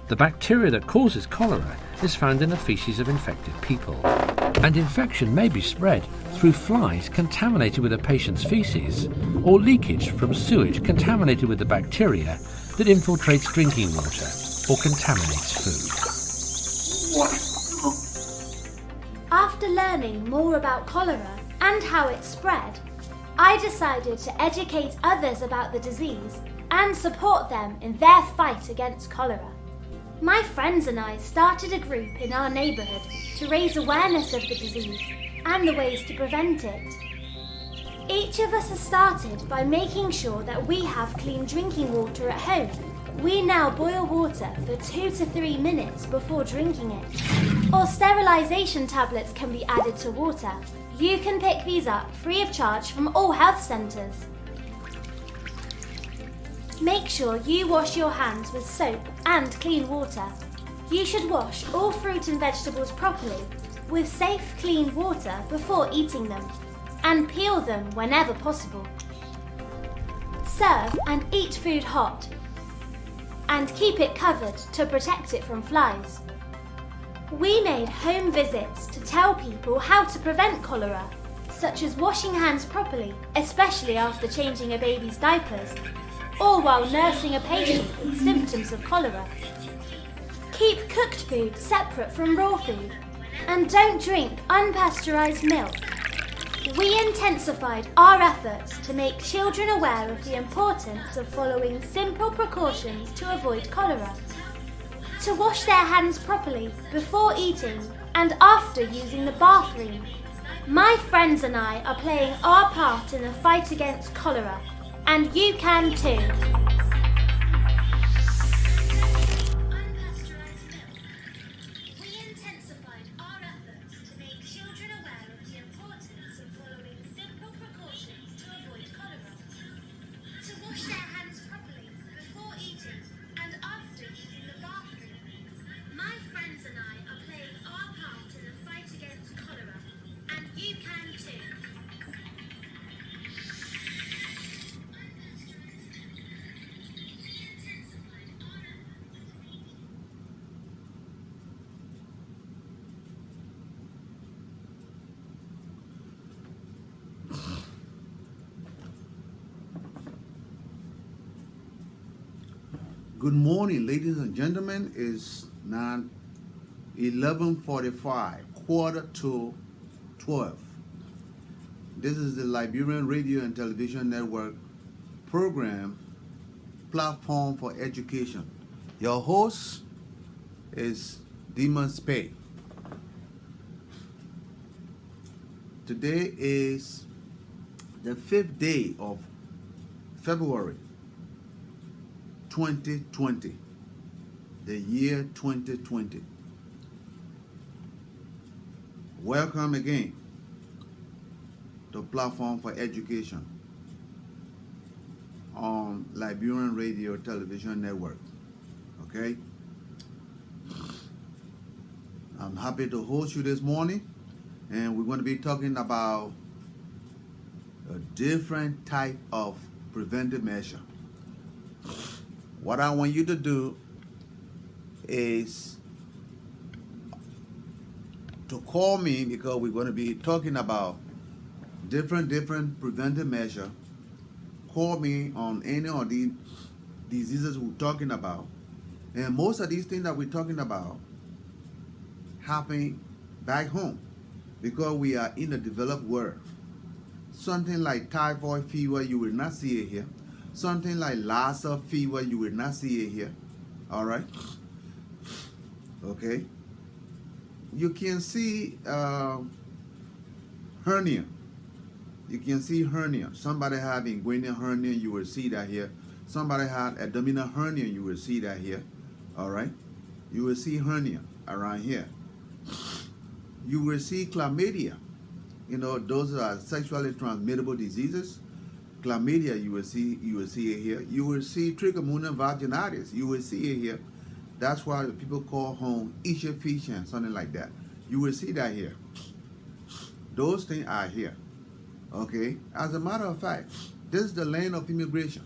The bacteria that causes cholera is found in the feces of infected people, and infection may be spread through flies contaminated with a patient's feces or leakage from sewage contaminated with the bacteria that infiltrates drinking water or contaminates food. After learning more about cholera and how it spread, I decided to educate others about the disease and support them in their fight against cholera. My friends and I started a group in our neighbourhood to raise awareness of the disease and the ways to prevent it. Each of us has started by making sure that we have clean drinking water at home. We now boil water for 2 to 3 minutes before drinking it. Or sterilisation tablets can be added to water. You can pick these up free of charge from all health centres. Make sure you wash your hands with soap and clean water. You should wash all fruit and vegetables properly with safe, clean water before eating them, and peel them whenever possible. Serve and eat food hot, and keep it covered to protect it from flies. We made home visits to tell people how to prevent cholera, such as washing hands properly, especially after changing a baby's diapers, or while nursing a patient with symptoms of cholera. Keep cooked food separate from raw food, and don't drink unpasteurised milk. We intensified our efforts to make children aware of the importance of following simple precautions to avoid cholera. To wash their hands properly before eating and after using the bathroom. My friends and I are playing our part in the fight against cholera, and you can too. Good morning, ladies and gentlemen. It's now 11:45, quarter to 12. This is the Liberian Radio and Television Network program, Platform for Education. Your host is Demas Pay. Today is the 5th day of February 2020, the year 2020. Welcome again to Platform for Education on Liberian Radio Television Network. Okay? I'm happy to host you this morning, and we're going to be talking about a different type of preventive measure. What I want you to do is to call me, because we're going to be talking about different preventive measures. Call me on any of these diseases we're talking about. And most of these things that we're talking about happen back home, because we are in the developed world. Something like typhoid fever, you will not see it here. Something like Lassa fever, you will not see it here. All right? Okay? You can see hernia. You can see hernia. Somebody had inguinal hernia, you will see that here. Somebody had abdominal hernia, you will see that here. All right? You will see hernia around here. You will see chlamydia. You know, those are sexually transmittable diseases. Chlamydia, you will see it here. You will see trichomonas vaginalis. You will see it here. That's why people call home ichthyophys, something like that. You will see that here. Those things are here. Okay? As a matter of fact, this is the land of immigration.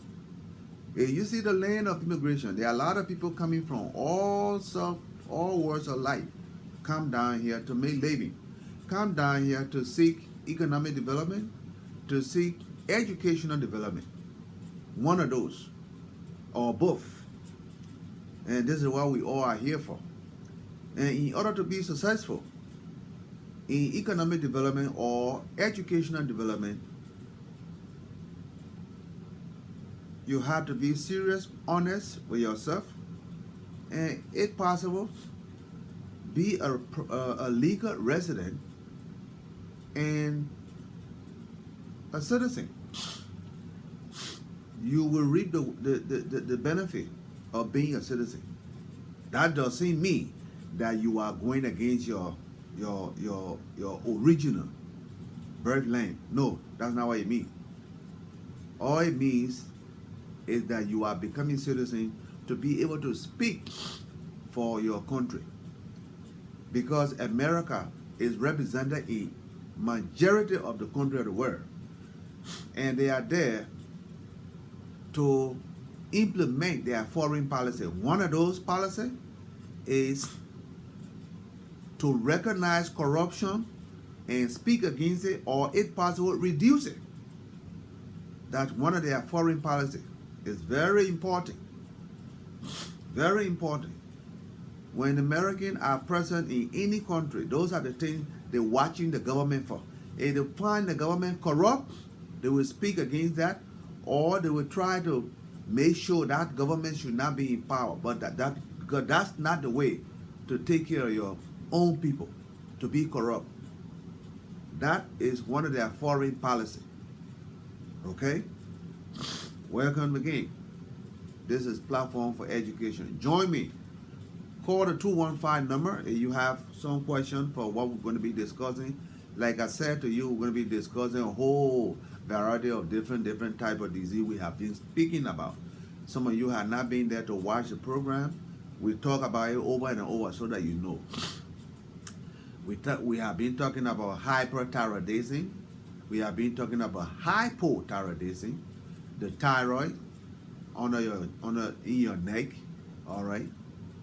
You see the land of immigration. There are a lot of people coming from all walks of life. Come down here to make living. Come down here to seek economic development, to seek educational development. One of those, or both. And this is what we all are here for. And in order to be successful in economic development or educational development, you have to be serious, honest with yourself, and if possible, be a legal resident and a citizen. You will reap the benefit of being a citizen. That doesn't mean that you are going against your original birth land. No, that's not what it means. All it means is that you are becoming citizen to be able to speak for your country. Because America is represented in majority of the country of the world. And they are there to implement their foreign policy. One of those policies is to recognize corruption and speak against it, or if possible, reduce it. That's one of their foreign policies. It's very important. Very important. When Americans are present in any country, those are the things they're watching the government for. If they find the government corrupt, they will speak against that, or they will try to make sure that government should not be in power. But because that's not the way to take care of your own people, to be corrupt. That is one of their foreign policy. Okay? Welcome again. This is Platform for Education. Join me. Call the 215 number if you have some question for what we're going to be discussing. Like I said to you, we're going to be discussing a whole variety of different type of disease we have been speaking about. Some of you have not been there to watch the program. We talk about it over and over so that you know. We have been talking about hyperthyroidism. We have been talking about hypothyroidism, the thyroid in your neck. All right.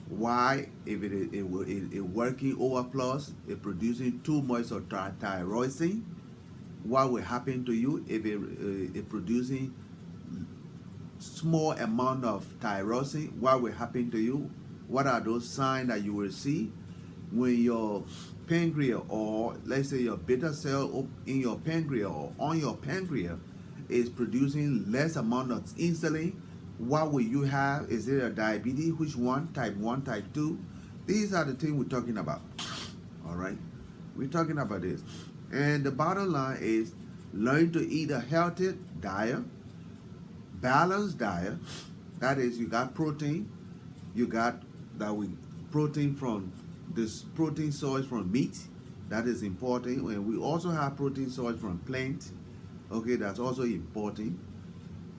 Why, if it working overplus, it producing too much of thyroxine, what will happen to you if it producing small amount of thyroxine? What will happen to you? What are those signs that you will see when your pancreas, or let's say your beta cell in your pancreas or on your pancreas, is producing less amount of insulin? What will you have? Is it a diabetes? Which one? Type 1, type 2? These are the things we're talking about. All right? We're talking about this. And the bottom line is learn to eat a healthy diet, balanced diet. That is, you got protein. You got protein from this protein source from meat. That is important. And we also have protein source from plants. Okay, that's also important.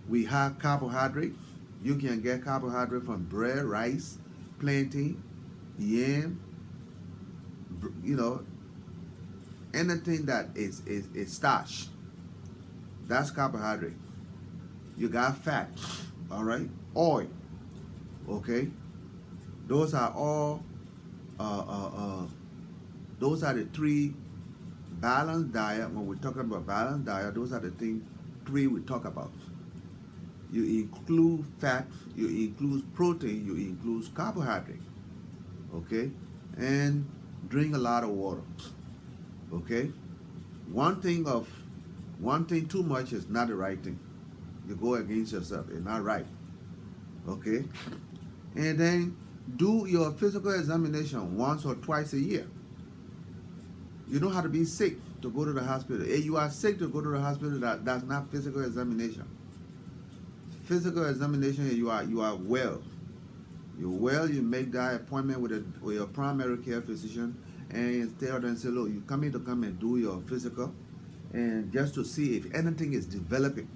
We have carbohydrate. You can get carbohydrate from bread, rice, plantain, yam, anything that is starch. That's carbohydrate. You got fat, all right? Oil, okay? Those are all, those are the three balanced diet. When we're talking about balanced diet, those are the three we talk about. You include fat, you include protein, you include carbohydrate, okay? And drink a lot of water, okay? One thing too much is not the right thing. You go against yourself, it's not right, okay? And then do your physical examination once or twice a year. You don't have to be sick to go to the hospital. If you are sick to go to the hospital, that's not physical examination. Physical examination, you are well. You're well, you make that appointment with your primary care physician and tell them, say, look, you come and do your physical, and just to see if anything is developing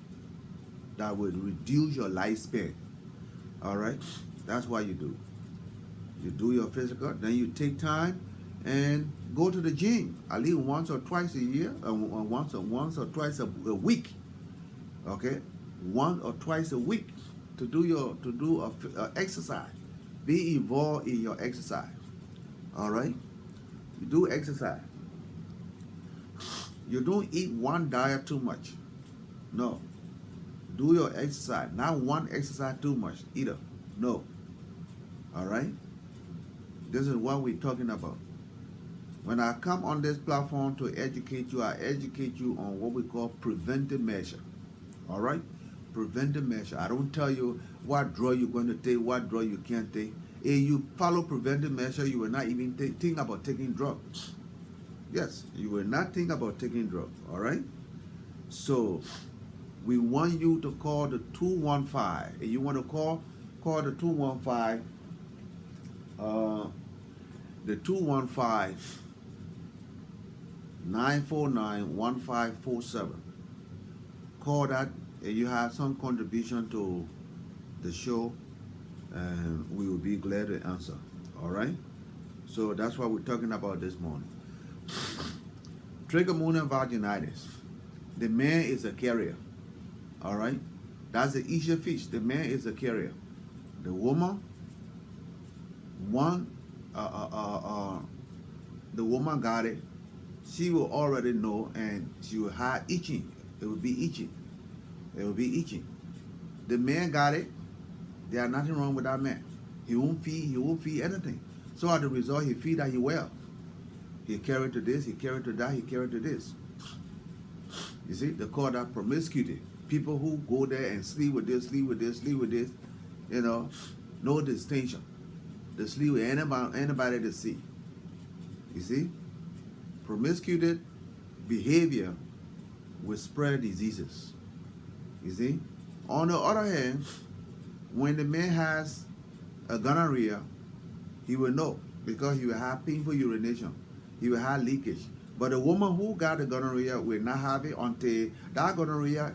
that would reduce your lifespan. All right? That's what you do. You do your physical, then you take time and go to the gym at least once or twice a year, or once or twice a week. Okay? Once or twice a week to do a exercise. Be involved in your exercise. All right, you do exercise. You don't eat one diet too much. No, do your exercise. Not one exercise too much either. No. All right. This is what we're talking about. When I come on this platform to educate you, I educate you on what we call preventive measure. All right? Preventive measure. I don't tell you what drug you're going to take, what drug you can't take. If you follow preventive measure, you will not even think about taking drugs. Yes, you will not think about taking drugs. All right? So, we want you to call the 215. If you want to call the 215. The 215-949-1547. Call that if you have some contribution to the show, and we will be glad to answer. All right? So that's what we're talking about this morning. Trichomonas vaginitis. The man is a carrier. All right? That's the easier fish. The man is a carrier. The woman, the woman got it. She will already know, and she will have itching. It will be itching. It will be itching. The man got it. There's nothing wrong with that man. He won't feed. He won't feed anything. So as a result, he feed that he well. He carry to this. He carry to that. He carry to this. You see, they call that promiscuity. People who go there and sleep with this, sleep with this, sleep with this. You know, no distinction. They sleep with anybody they see. You see, promiscuous behavior will spread diseases. You see, on the other hand, when the man has a gonorrhea, he will know because he will have painful urination. He will have leakage. But the woman who got the gonorrhea will not have it until that gonorrhea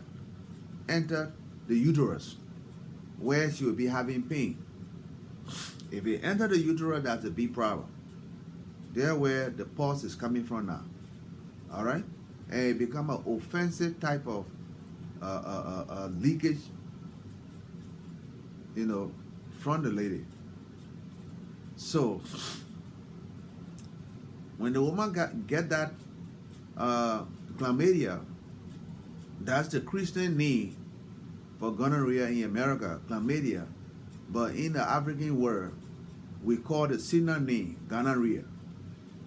enter the uterus, where she will be having pain. If it enter the uterus, that's a big problem. There where the pus is coming from now. All right? And it become an offensive type of leakage, you know, from the lady. So, when the woman get that chlamydia, that's the Christian name for gonorrhea in America, chlamydia. But in the African world, we call the sinner name gonorrhea.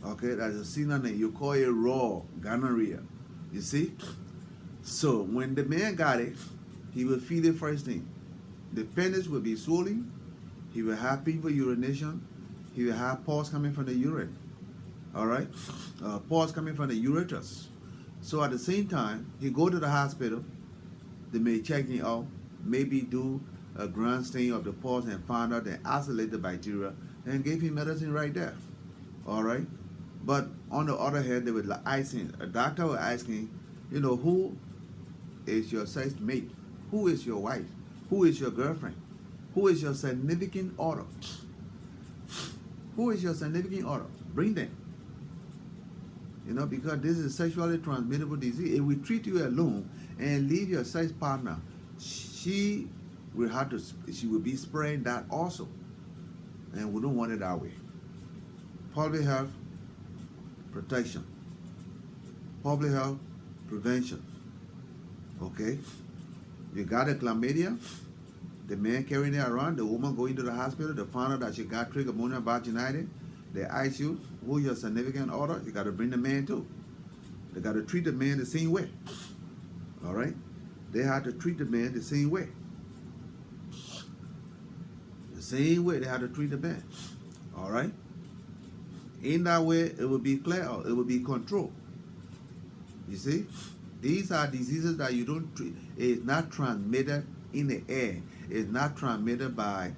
Okay, that's a sinner name. You call it raw gonorrhea. You see? So when the man got it, he will feel the first thing. The penis will be swollen. He will have painful urination. He will have pus coming from the urine. All right? Pus coming from the ureters. So at the same time, he go to the hospital. They may check him out. Maybe do a grand stain of the pus and find out and isolate the bacteria and give him medicine right there. All right? But on the other hand, they would ask him, a doctor will ask him, you know, who is your sex mate? Who is your wife? Who is your girlfriend? Who is your significant other? Who is your significant other? Bring them. You know, because this is a sexually transmittable disease. If we treat you alone and leave your sex partner, she will be spreading that also. And we don't want it that way. Public health protection. Public health prevention. Okay? You got a chlamydia, the man carrying it around, the woman going to the hospital, they found out that she got trichomonas vaginitis. They ask you, who your significant other? You got to bring the man too. They got to treat the man the same way. All right? They have to treat the man the same way. The same way they have to treat the man. All right? In that way, it will be clear, it will be controlled. You see? These are diseases that you don't treat. It's not transmitted in the air. It's not transmitted by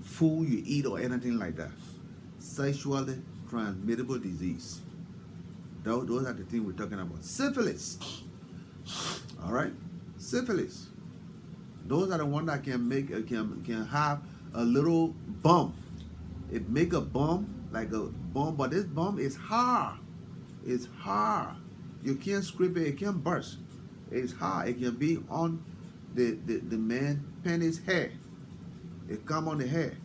food you eat or anything like that. Sexually transmittable disease. Those are the things we're talking about. Syphilis. All right? Syphilis. Those are the ones that can make can have a little bump. It make a bump like a bump, but this bump is hard. It's hard. You can't scrape it. It can't burst. It's hard. It can be on the man paint his hair. It come on the hair.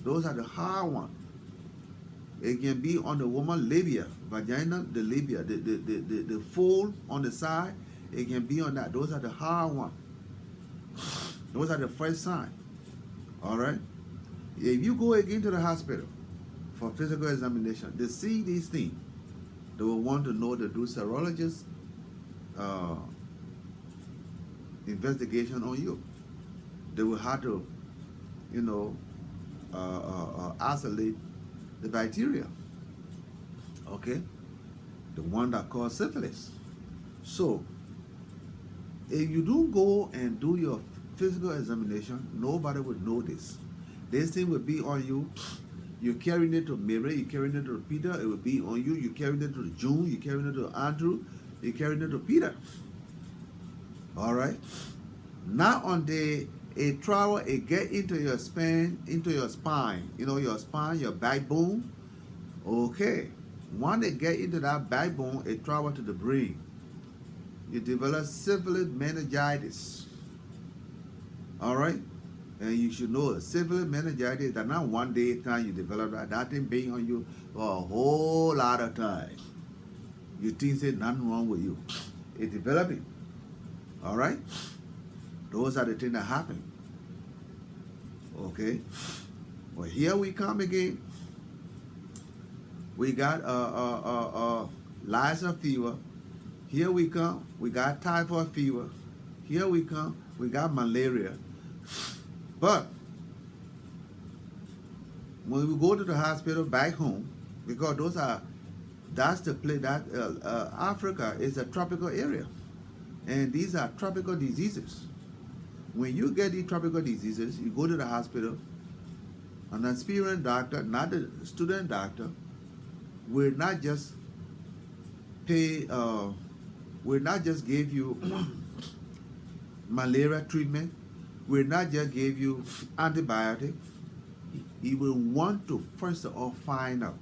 Those are the hard ones. It can be on the woman labia, vagina, the labia, the fold on the side. It can be on that. Those are the hard ones. Those are the first sign. All right. If you go again to the hospital for physical examination, they see these things. They will want to know to do serologist investigation on you. They will have to, isolate the bacteria, okay, the one that causes syphilis. So if you don't go and do your physical examination, nobody would know this. This thing will be on you. You're carrying it to Mary, you're carrying it to Peter, it will be on you. You're carrying it to June, you're carrying it to Andrew, you're carrying it to Peter. All right. Now on the a travel, it get into your spine, your spine, your backbone. Okay. Once it get into that backbone, it travel to the brain. You develop syphilis meningitis. All right. And you should know syphilis meningitis that not one day time you develop that thing being on you for a whole lot of time. You think there's nothing wrong with you. It's developing. All right. Those are the things that happen. Okay. Well, here we come again. We got Lassa fever. Here we come. We got typhoid fever. Here we come. We got malaria. But when we go to the hospital back home, because that's the place that Africa is a tropical area, and these are tropical diseases. When you get these tropical diseases, you go to the hospital. An experienced doctor, not a student doctor, will not just will not just give you malaria treatment, will not just give you antibiotics. He will want to first of all find out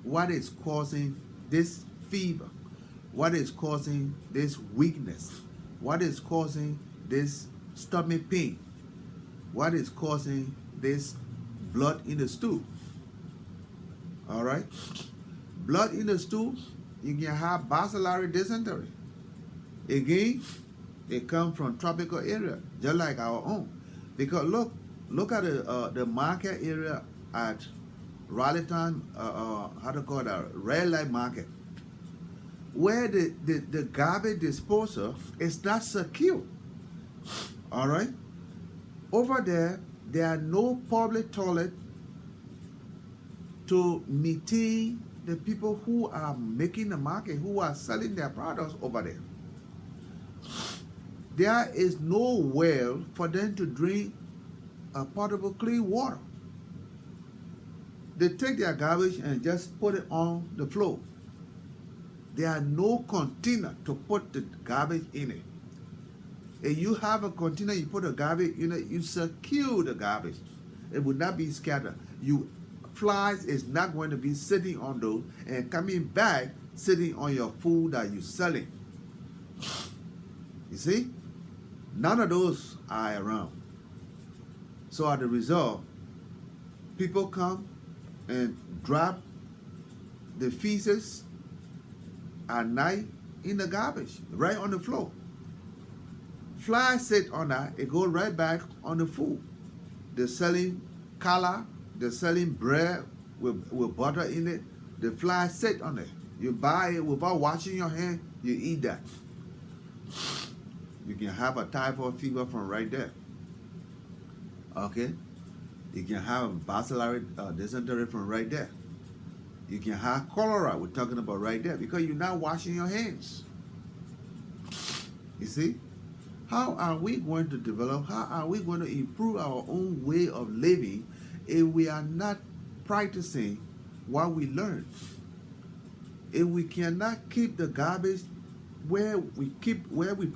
what is causing this fever, what is causing this weakness, what is causing this stomach pain, what is causing this blood in the stool. All right. Blood in the stool, you can have bacillary dysentery. Again, it comes from tropical area, just like our own. Because look at the market area at Lrtn, how to call that, red light market, where the garbage disposal is not secure. All right. Over there are no public toilet to maintain the people who are making the market, who are selling their products over there. There is no well for them to drink a potable clean water. They take their garbage and just put it on the floor. There are no container to put the garbage in it. If you have a container, you put a garbage in it, you secure the garbage. It would not be scattered. Flies is not going to be sitting on those and coming back sitting on your food that you're selling. You see? None of those are around. So as a result, people come and drop the feces at night in the garbage, right on the floor. Flies sit on that, it goes right back on the food. They're selling challah, they're selling bread with butter in it. The flies sit on it. You buy it without washing your hand, you eat that. You can have a typhoid fever from right there. Okay? You can have bacillary dysentery from right there. You can have cholera, we're talking about right there, because you're not washing your hands. You see? How are we going to develop, how are we going to improve our own way of living if we are not practicing what we learn? If we cannot keep the garbage where we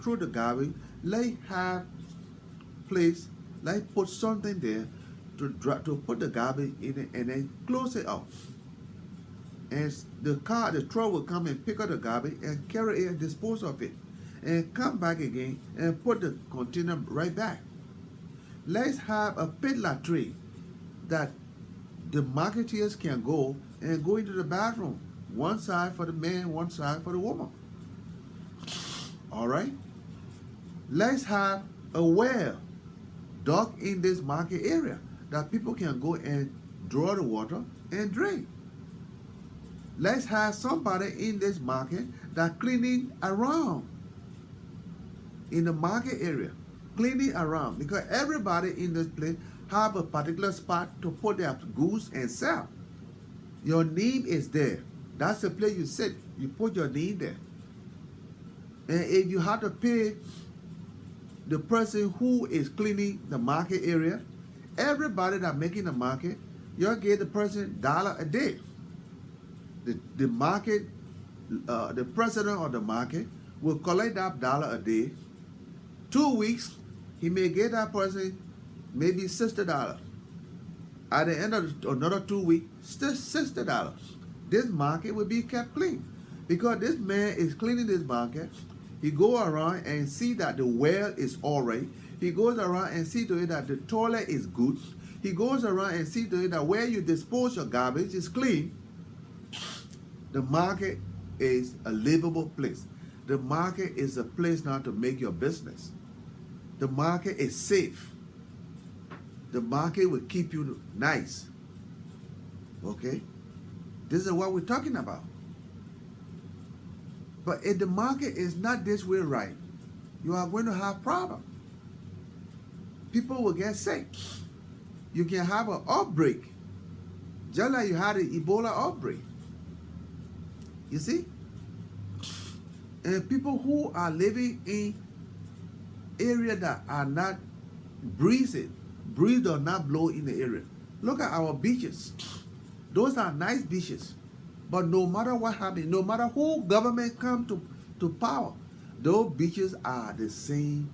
throw the garbage, let's have place, let's put something there to put the garbage in it and then close it off. And the truck will come and pick up the garbage and carry it and dispose of it. and come back again and put the container right back. Let's have a pit latrine that the marketeers can go and go into the bathroom. One side for the man, one side for the woman. All right? Let's have a well dug in this market area that people can go and draw the water and drink. Let's have somebody in this market that cleaning around in the market area, cleaning around, because everybody in this place have a particular spot to put their goods and sell. Your name is there. That's the place you sit. You put your name there. And if you have to pay the person who is cleaning the market area, everybody that making the market, you'll get the person $1 a day. The market, the president of the market will collect that $1 a day. 2 weeks, he may get that person maybe $60. At the end of another 2 weeks, still $60. This market will be kept clean because this man is cleaning this market. He go around and see that the well is all right. He goes around and see to it that the toilet is good. He goes around and see to it that where you dispose your garbage is clean. The market is a livable place. The market is a place now to make your business. The market is safe. The market will keep you nice. Okay? This is what we're talking about. But if the market is not this way right, you are going to have problems. People will get sick. You can have an outbreak. Just like you had an Ebola outbreak. You see? And people who are living in areas that are not breezy, breeze does not blow in the area. Look at our beaches. Those are nice beaches. But no matter what happens, no matter who government come to power, those beaches are the same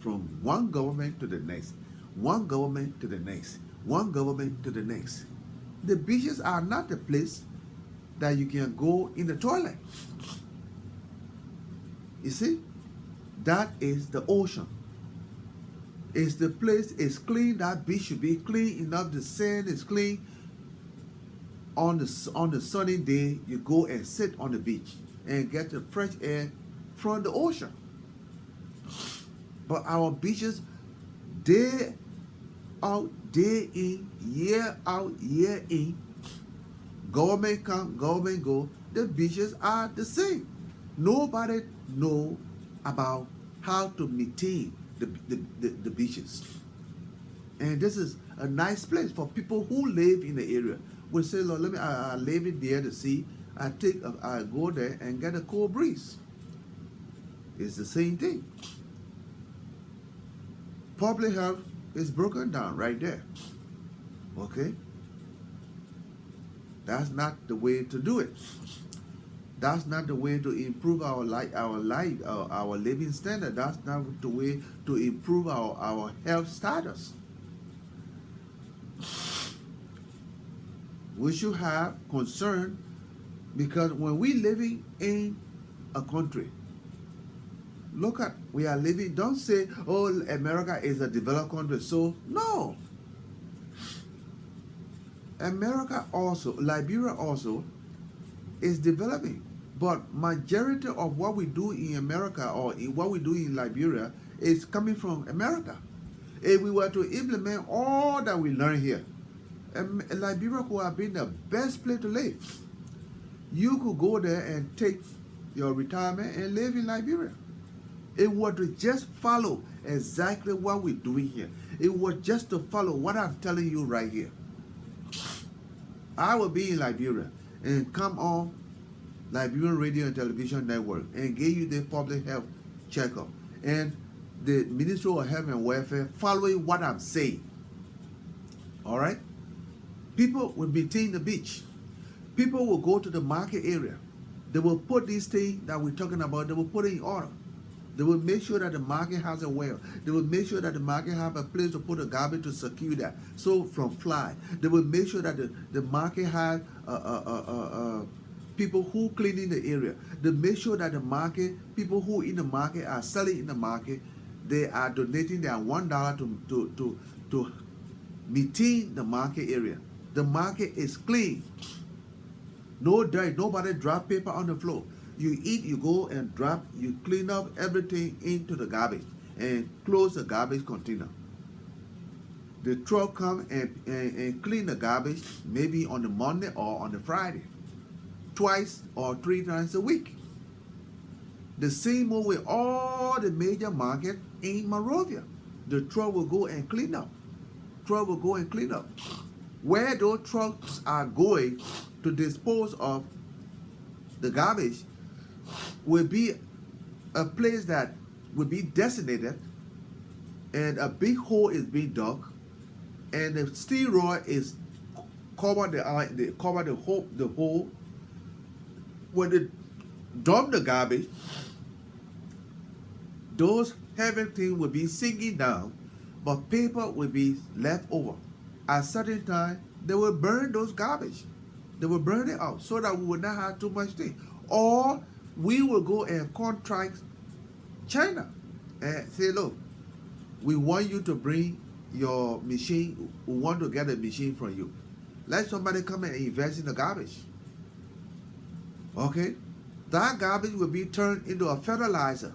from one government to the next, one government to the next, one government to the next. The beaches are not the place that you can go in the toilet. You see? That is the ocean. It's the place, it's clean. That beach should be clean enough. The sand is clean. On the sunny day, you go and sit on the beach and get the fresh air from the ocean. But our beaches, day out, day in, year out, year in, government come, government go, the beaches are the same. Nobody know about how to maintain the beaches. And this is a nice place for people who live in the area. We say, Lord, let me, I live it near the sea. I go there and get a cold breeze. It's the same thing. Public health is broken down right there. Okay? That's not the way to do it. That's not the way to improve our living standard. That's not the way to improve our health status. We should have concern, because when we living in a country, look at, we are living, don't say, oh, America is a developed country. So, no. America also, Liberia also is developing. But majority of what we do in America or what we do in Liberia is coming from America. If we were to implement all that we learn here, Liberia could have been the best place to live. You could go there and take your retirement and live in Liberia. It was to just follow exactly what we're doing here. It was just to follow what I'm telling you right here. I will be in Liberia and come on Liberian Radio and Television Network and give you the public health checkup and the Ministry of Health and Welfare following what I'm saying. All right? People will maintain the beach. People will go to the market area. They will put these things that we're talking about, they will put it in order. They will make sure that the market has a well. They will make sure that the market have a place to put the garbage to secure that. So from fly. They will make sure that the market has people who cleaning the area. They make sure that the market, people who in the market are selling in the market, they are donating their $1 to maintain the market area. The market is clean. No dirt, nobody drop paper on the floor. You eat, you go and drop, you clean up everything into the garbage and close the garbage container. The truck come and clean the garbage maybe on the Monday or on the Friday, twice or 3 times a week. The same way with all the major market in Monrovia. The truck will go and clean up. Truck will go and clean up. Where those trucks are going to dispose of the garbage will be a place that will be designated, and a big hole is being dug, and the steel rod is cover the hole. When they dump the garbage, those heavy things will be sinking down, but paper will be left over. At certain time, they will burn those garbage. They will burn it out so that we will not have too much thing. Or we will go and contract China and say, look, we want you to bring your machine. We want to get a machine from you. Let somebody come and invest in the garbage. Okay? That garbage will be turned into a fertilizer.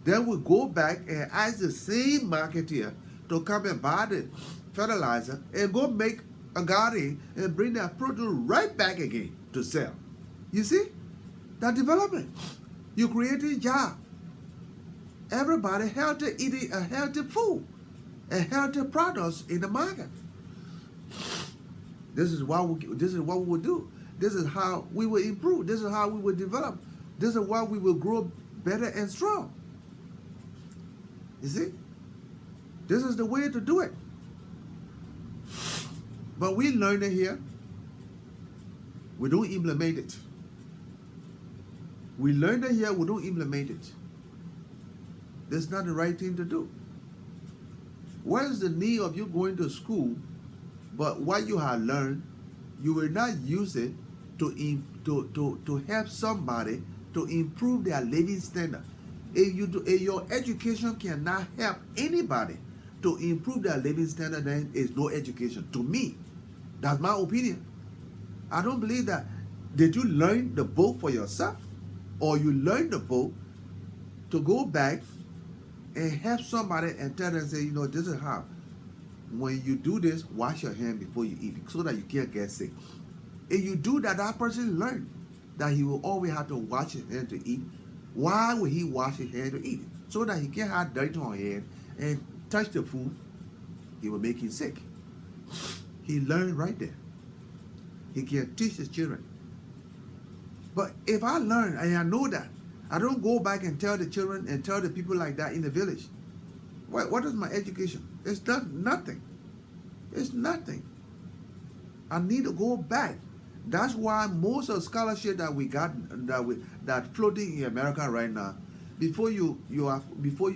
Then we go back and ask the same marketeer to come and buy the fertilizer and go make a garden and bring that produce right back again to sell. You see? That development. You're creating jobs. Everybody healthy, eating a healthy food and healthy products in the market. This is what we will do. This is how we will improve. This is how we will develop. This is why we will grow better and strong. You see? This is the way to do it. But we learn it here. We don't implement it. We learn it here, we don't implement it. That's not the right thing to do. What is the need of you going to school, but what you have learned, you will not use it to help somebody to improve their living standard? If your education cannot help anybody to improve their living standard, then it's no education. To me, that's my opinion. I don't believe that. Did you learn the book for yourself? Or you learn the book to go back and help somebody and tell them, say, you know, this is how. When you do this, wash your hand before you eat it so that you can't get sick. If you do that, that person learned that he will always have to wash his hand to eat. Why would he wash his hand to eat it? So that he can't have dirt on his hand and touch the food. He will make him sick. He learned right there. He can teach his children. But if I learn and I know that, I don't go back and tell the children and tell the people like that in the village. What is my education? It's nothing. It's nothing. I need to go back. That's why most of the scholarship that we got that floating in America right now, before you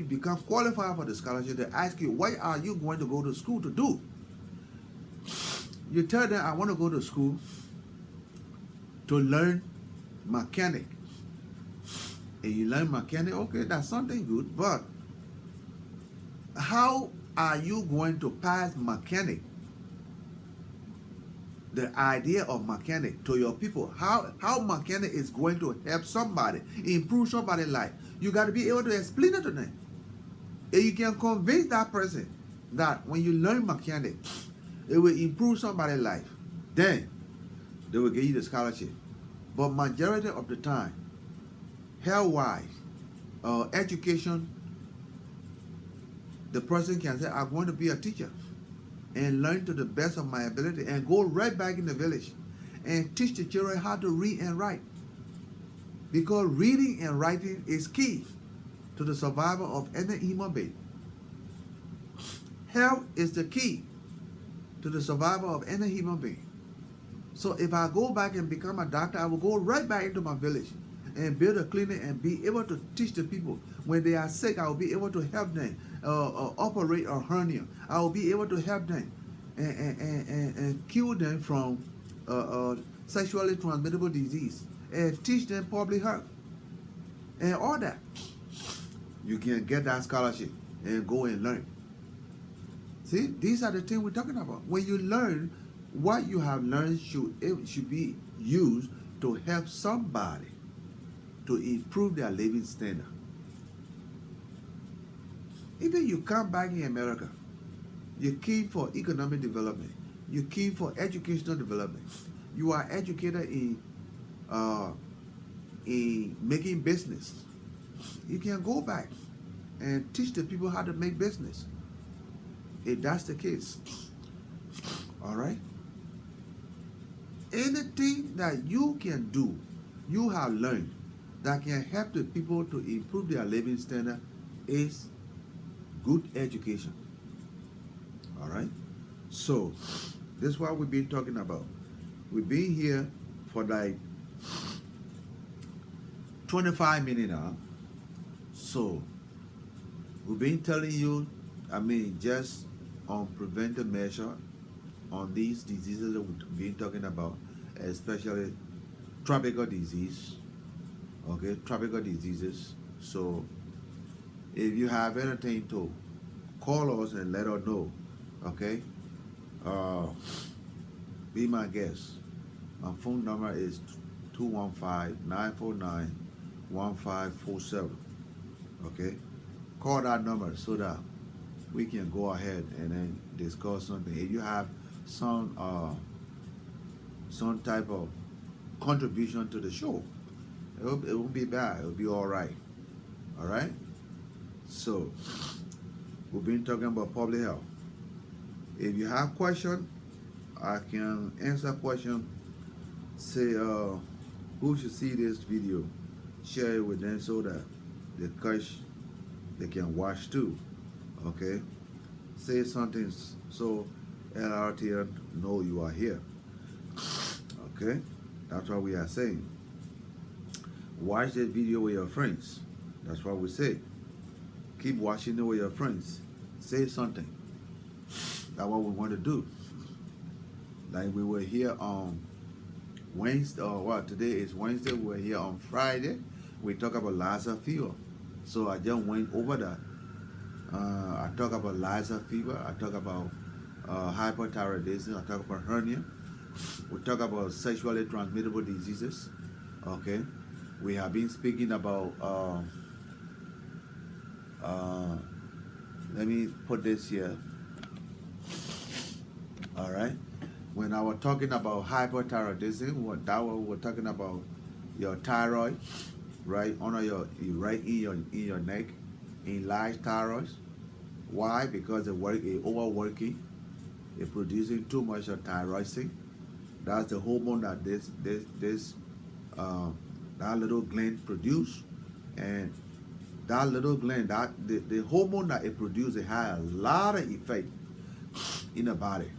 become qualified for the scholarship, they ask you, what are you going to go to school to do? You tell them, I want to go to school to learn mechanic. And you learn mechanic, okay, that's something good, but how are you going to pass mechanic, the idea of mechanic, to your people? How mechanic is going to help somebody, improve somebody's life? You got to be able to explain it to them. If you can convince that person that when you learn mechanic, it will improve somebody's life, then they will give you the scholarship. But majority of the time, health-wise, education, the person can say, I'm going to be a teacher and learn to the best of my ability and go right back in the village and teach the children how to read and write. Because reading and writing is key to the survival of any human being. Health is the key to the survival of any human being. So if I go back and become a doctor, I will go right back into my village and build a clinic and be able to teach the people. When they are sick, I will be able to help them operate a hernia. I will be able to help them and cure them from sexually transmittable disease and teach them public health and all that. You can get that scholarship and go and learn. See, these are the things we're talking about. When you learn, what you have learned should be used to help somebody to improve their living standard. Even you come back in America, you're keen for economic development, you're keen for educational development, you are educated in making business. You can go back and teach the people how to make business. If that's the case, all right? Anything that you can do, you have learned that can help the people to improve their living standard is good education. All right? So, this is what we've been talking about. We've been here for like 25 minutes now. So, we've been telling you, just on preventive measure on these diseases that we've been talking about, especially tropical disease, okay, tropical diseases. So if you have anything to call us and let us know, okay, be my guest. My phone number is 215-949-1547, okay. Call that number so that we can go ahead and then discuss something. If you have some type of contribution to the show, it won't be bad. It'll be all right. All right. So we've been talking about public health. If you have questions, I can answer question. Say who should see this video, share it with them so that they can watch too. Okay, say something so Lrtn know you are here. Okay, that's what we are saying. Watch this video with your friends. That's what we say. Keep watching it with your friends. Say something. That's what we want to do. Like we were here on Wednesday, today is Wednesday. We're here on Friday. We talk about Lassa fever. So I just went over that. I talk about Lassa fever. I talk about hyperthyroidism. I talk about hernia. We talk about sexually transmittable diseases. Okay. We have been speaking about, let me put this here. All right. When I was talking about hyperthyroidism, we're talking about your thyroid, right under right in your neck, enlarged thyroid. Why? Because it overworking, it's producing too much of thyroxine. That's the hormone that that little gland produce, and that little gland, the hormone that it produces, it has a lot of effect in the body.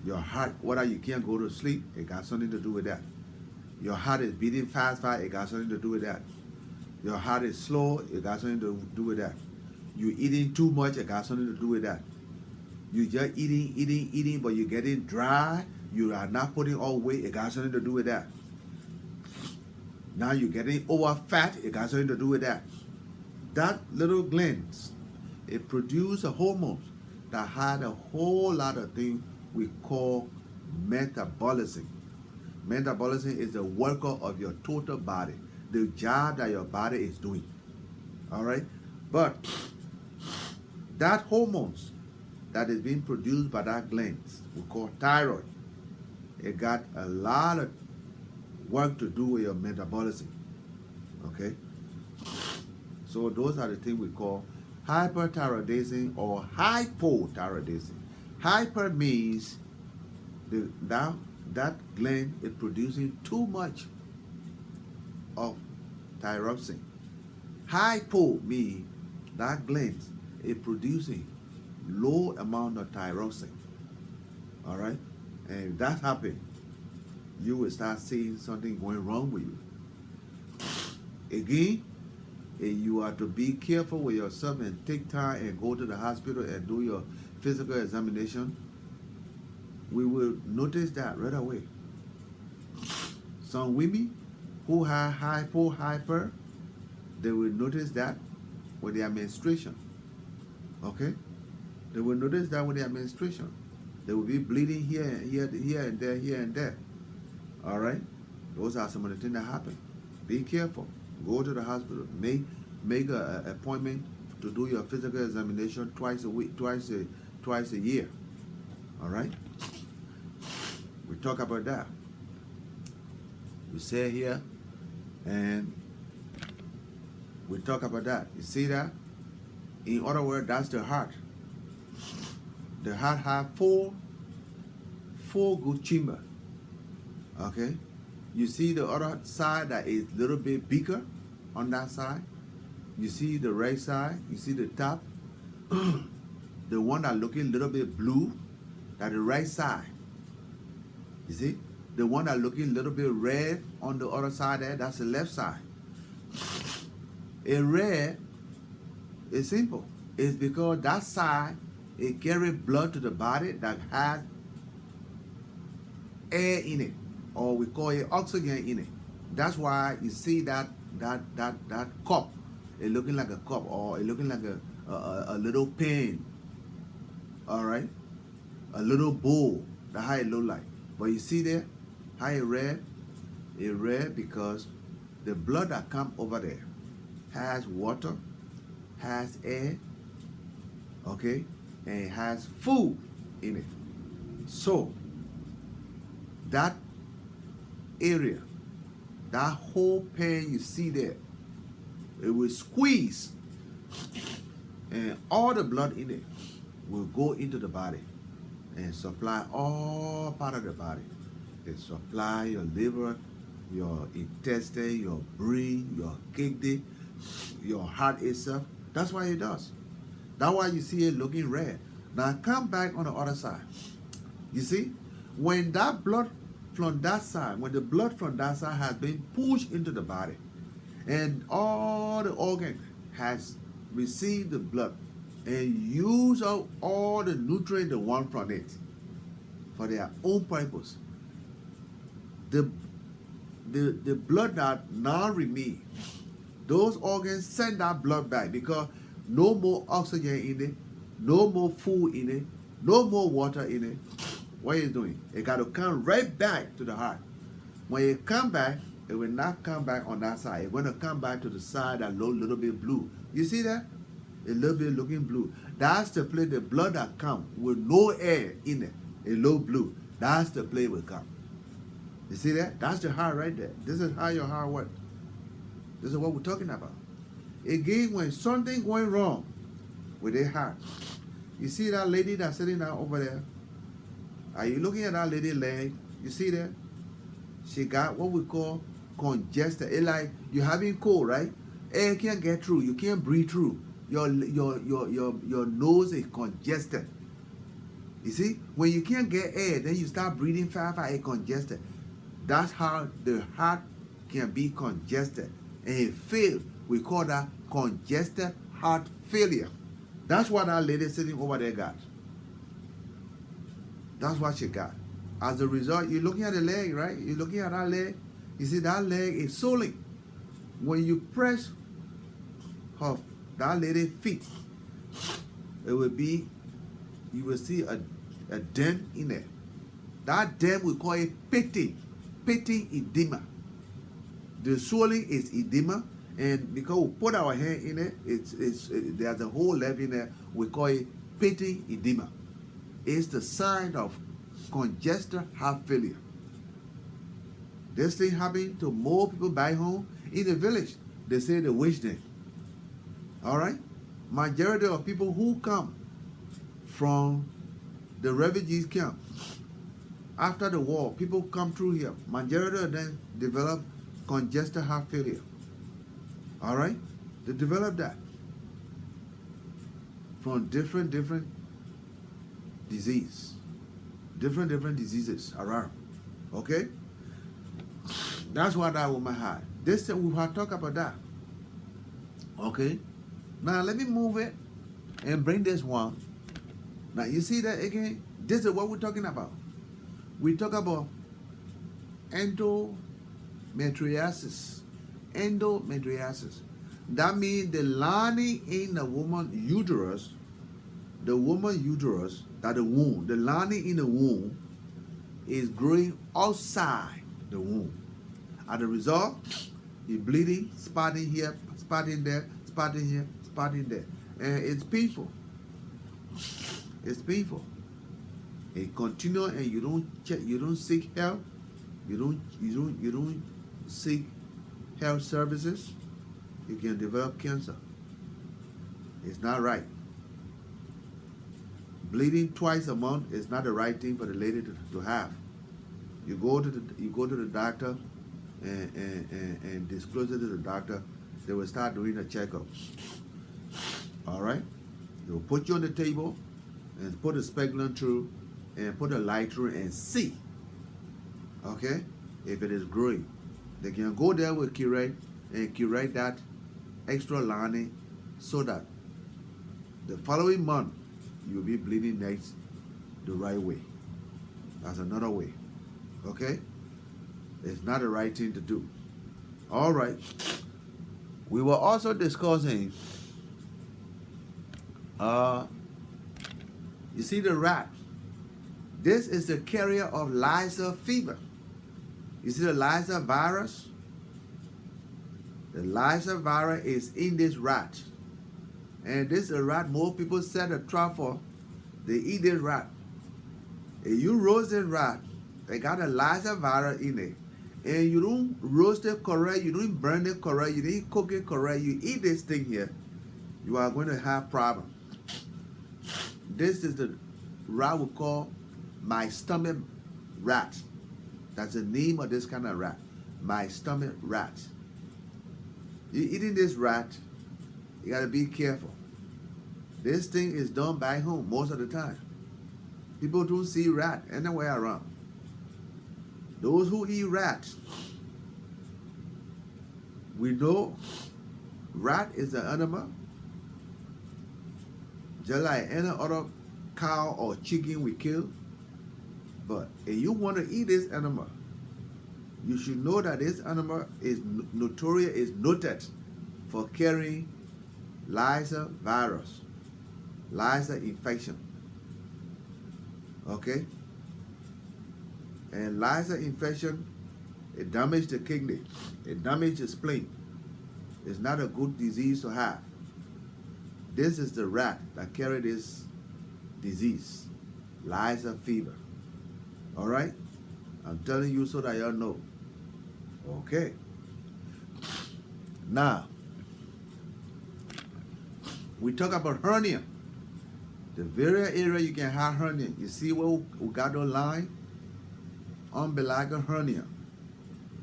Your heart, whether you can't go to sleep, it got something to do with that. Your heart is beating fast, it got something to do with that. Your heart is slow, it got something to do with that. You eating too much, it got something to do with that. You just eating, but you're getting dry, you are not putting on weight, it got something to do with that. Now you're getting over fat, it got something to do with that. That little glands, it produces hormones that had a whole lot of things we call metabolism. Metabolism is the worker of your total body, the job that your body is doing. All right? But that hormones that is being produced by that glands, we call thyroid, it got a lot of work to do with your metabolism. Okay? So those are the things we call hyperthyroidism or hypothyroidism. Hyper means that gland is producing too much of thyroxine. Hypo means that gland is producing low amount of thyroxine. All right? And if that happens, you will start seeing something going wrong with you. Again, you are to be careful with yourself and take time and go to the hospital and do your physical examination. We will notice that right away. Some women, who have hyper, they will notice that with their menstruation. Okay? They will notice that with their menstruation. They will be bleeding here and there. All right? Those are some of the things that happen. Be careful. Go to the hospital. Make an appointment to do your physical examination twice a year. All right? We talk about that. We say here, and we talk about that. You see that? In other words, that's the heart. The heart has four good chambers. Okay? You see the other side that is a little bit bigger on that side. You see the right side. You see the top. The one that looking a little bit blue, that's the right side. You see? The one that looking a little bit red on the other side there, that's the left side. A red is simple. It's because that side, it carries blood to the body that has air in it, or we call it oxygen in it. That's why you see that cup, it looking like a cup, or it looking like a little pen. All right, a little bowl. That's how it look like. But you see there, how it red? It red because the blood that come over there has water, has air, okay, and it has food in it. So that area, that whole pan you see there, it will squeeze, and all the blood in it will go into the body and supply all part of the body. It supply your liver, your intestine, your brain, your kidney, your heart itself. That's why it does. That's why you see it looking red. Now come back on the other side. You see, when that blood from that side, when the blood from that side has been pushed into the body, and all the organ has received the blood and used up all the nutrients they want from it for their own purpose, the blood that now remains, those organs send that blood back because no more oxygen in it, no more food in it, no more water in it. What is it doing? It got to come right back to the heart. When it come back, it will not come back on that side. It's going to come back to the side that look a little bit blue. You see that? A little bit looking blue. That's the place the blood that come with no air in it. A little blue. That's the place will come. You see that? That's the heart right there. This is how your heart works. This is what we're talking about. Again, when something going wrong with their heart, you see that lady that's sitting down over there? Are you looking at that lady's leg? You see that? She got what we call congested. It's like you're having cold, right? Air can't get through. You can't breathe through. Your nose is congested. You see? When you can't get air, then you start breathing fast, it's congested. That's how the heart can be congested. And it fails. We call that congested heart failure. That's what that lady sitting over there got. That's what she got. As a result, you're looking at the leg, right? You're looking at that leg. You see that leg is swelling. When you press that lady's feet, it will be, you will see a dent in it. That dent we call it pitting edema. The swelling is edema, and because we put our hand in it, there's a hole left in there. We call it pitting edema. It's the sign of congested heart failure. This thing happened to more people back home in the village. They say the witch thing. All right? Majority of people who come from the refugees camp after the war, people come through here. Majority of them develop congested heart failure. All right? They develop that from different disease. Different diseases around. Okay? That's what that woman had. This thing we have talked about that. Okay? Now let me move it and bring this one. Now you see that again? This is what we're talking about. We talk about endometriasis. Endometriasis. That means the lining in the woman's uterus, the womb, the lining in the womb is growing outside the womb. As a result, you're bleeding, spotting here, spotting there, spotting here, spotting there. And it's painful. It's painful. It continues and you don't check, you don't seek help, you don't seek health services, you can develop cancer. It's not right. Bleeding twice a month is not the right thing for the lady to have. You go to the doctor and disclose it to the doctor. They will start doing a checkup. All right. They will put you on the table and put a speculum through and put a light through and see. Okay, if it is growing, they can go there with curate and curate that extra lining so that the following month you'll be bleeding next the right way. That's another way. Okay? It's not the right thing to do. All right. We were also discussing, you see the rat. This is the carrier of Lrtn fever. You see the Lrtn virus? The Lrtn virus is in this rat. And this is a rat most people set a trap for. They eat this rat. If you roast this rat, they got a Lrtn virus in it. And you don't roast it correct, you don't burn it correct, you didn't cook it correct, you eat this thing here, you are going to have problems. This is the rat we call my stomach rat. That's the name of this kind of rat. My stomach rat. You eating this rat, you gotta be careful. This thing is done by home most of the time. People don't see rat anywhere around. Those who eat rat, we know rat is an animal, just like any other cow or chicken we kill. But if you want to eat this animal, you should know that this animal is noted for carrying Lrtn virus, Lrtn infection. Okay? And Lrtn infection, it damages the kidney, it damages the spleen. It's not a good disease to have. This is the rat that carry this disease, Lrtn fever. All right? I'm telling you so that y'all know. Okay. Now, we talk about hernia. The very area you can have hernia. You see where we got the line? Umbilical hernia.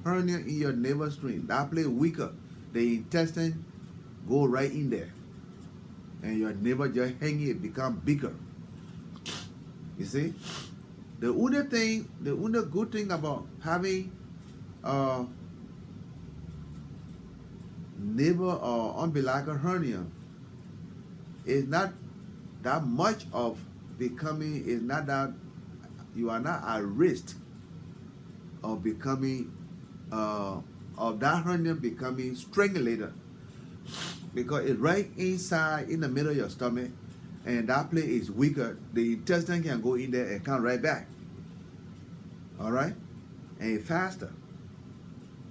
Hernia in your navel string. That place weaker. The intestine go right in there. And your navel just hang it, become bigger. You see? The other good thing about having navel or umbilical hernia is not that much of becoming, is not that you are not at risk of becoming of that hernia becoming strangulated, because it's right inside in the middle of your stomach, and that place is weaker. The intestine can go in there and come right back. All right, and it's faster.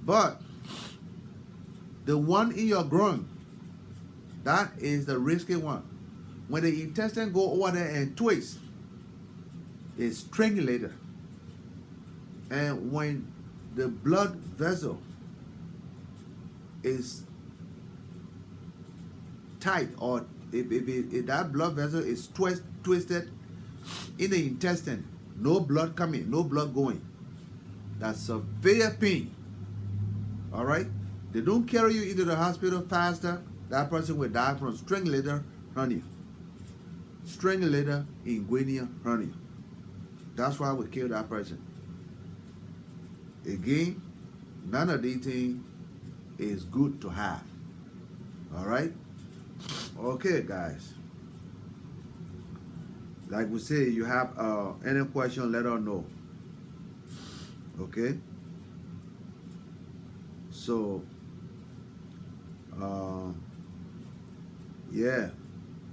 But the one in your groin, that is the risky one. When the intestine go over there and twist, it's strangulated. And when the blood vessel is tight, or if that blood vessel is twisted in the intestine, no blood coming, no blood going, that's severe pain. All right? They don't carry you into the hospital faster. That person will die from strangulated hernia. Strangulated inguinal hernia. That's why we kill that person. Again, none of these things is good to have. All right? Okay, guys. Like we say, you have any question, let us know. Okay? So, yeah,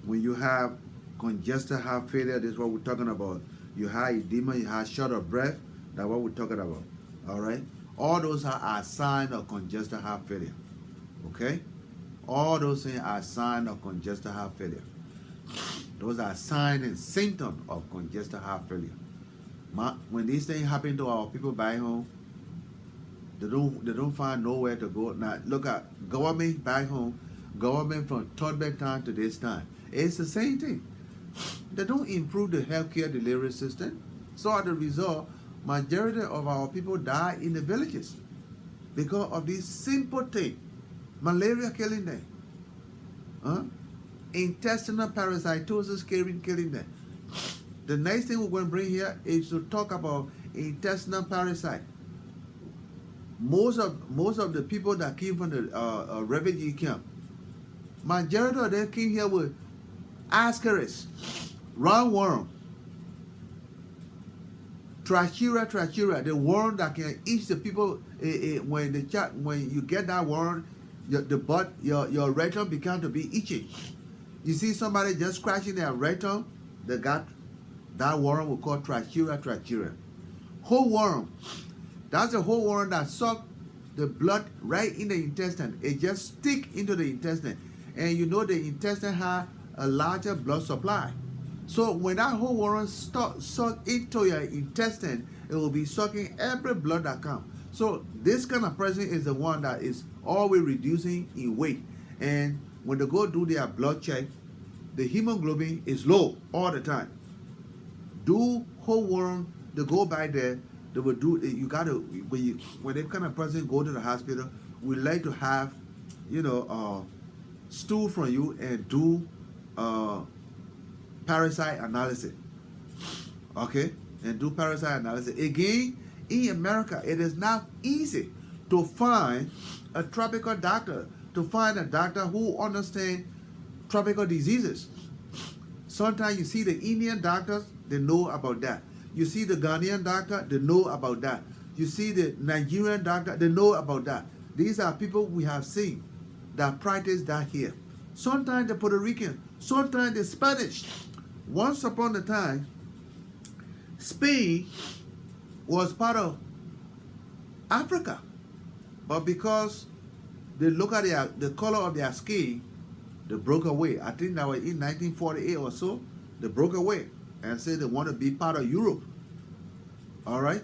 when you have congestive heart failure, this is what we're talking about. You have edema, you have short of breath, that's what we're talking about. All right? All those are a sign of congestive heart failure. Okay? All those things are signs of congestive heart failure. Those are signs and symptoms of congestive heart failure. When these things happen to our people back home, they don't find nowhere to go. Now look at government back home, government from Third time to this time. It's the same thing. They don't improve the healthcare delivery system. So as a result, majority of our people die in the villages because of this simple thing. Malaria killing them. Intestinal parasitosis killing them. The next thing we're going to bring here is to talk about intestinal parasite. Most of the people that came from the refugee camp, majority of them came here with ascaris, roundworm, trachea, the worm that can eat the people. When you get that worm, your rectum began to be itchy. You see somebody just scratching their rectum, they got that worm we call trachea. Whole worm. That's the whole worm that sucks the blood right in the intestine. It just stick into the intestine. And you know the intestine has a larger blood supply. So when that whole worm suck into your intestine, it will be sucking every blood that comes. So this kind of person is the one that is always reducing in weight. And when they go do their blood check, the hemoglobin is low all the time. Do whole worm, they go by there, they will do, you gotta, when that kind of person go to the hospital, we like to have, stool from you and do parasite analysis. Okay? And do parasite analysis. Again, in America, it is not easy to find a tropical doctor, to find a doctor who understands tropical diseases. Sometimes you see the Indian doctors, they know about that. You see the Ghanaian doctor, they know about that. You see the Nigerian doctor, they know about that. These are people we have seen that practice that here. Sometimes the Puerto Rican, sometimes the Spanish. Once upon a time, Spain was part of Africa. But because they look at the color of their skin, they broke away. I think that was in 1948 or so, they broke away and said they want to be part of Europe. All right?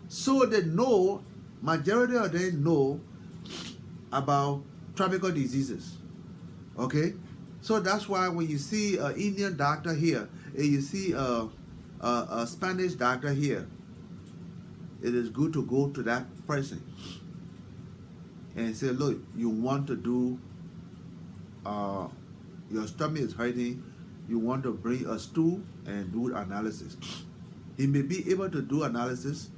So they know, majority of them know about tropical diseases. Okay? So that's why when you see an Indian doctor here, and you see a Spanish doctor here, it is good to go to that person and say, look, you want to do, your stomach is hurting, you want to bring a stool and do analysis. He may be able to do analysis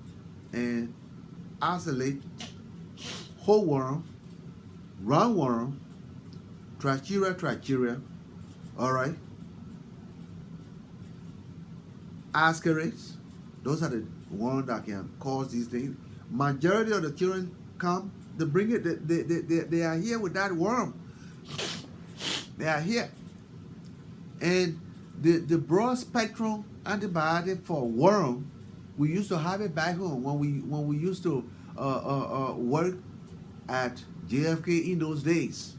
and isolate whole worm, roundworm, trachea, all right, ascaris. Those are the ones that can cause these things. Majority of the children come, they bring it, they are here with that worm. They are here. And the broad spectrum antibiotic for worm, we used to have it back home when we used to work at JFK in those days.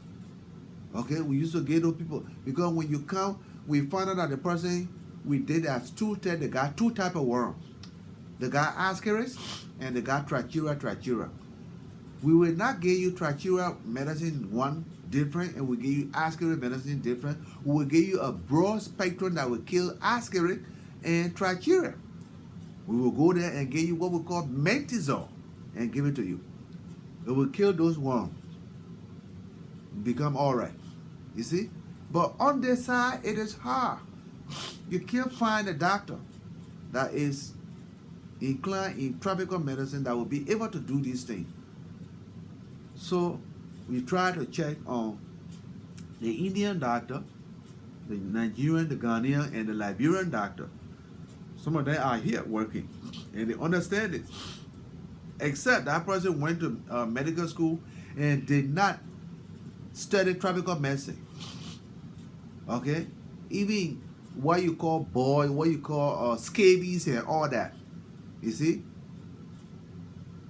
Okay, we used to get those people because when you come, we found out that the person we did that stool test, they got two type of worms. They got ascaris and they got trachea. We will not give you trachea medicine one different, and we give you ascaris medicine different. We will give you a broad spectrum that will kill ascaris and trachea. We will go there and give you what we call mentizole and give it to you. It will kill those worms. Become all right. You see? But on this side, it is hard. You can't find a doctor that is inclined in tropical medicine that will be able to do these things. So we try to check on the Indian doctor, the Nigerian, the Ghanaian, and the Liberian doctor. Some of them are here working, and they understand it. Except that person went to medical school and did not study tropical medicine. Okay? Even what you call boil, what you call scabies and all that. You see?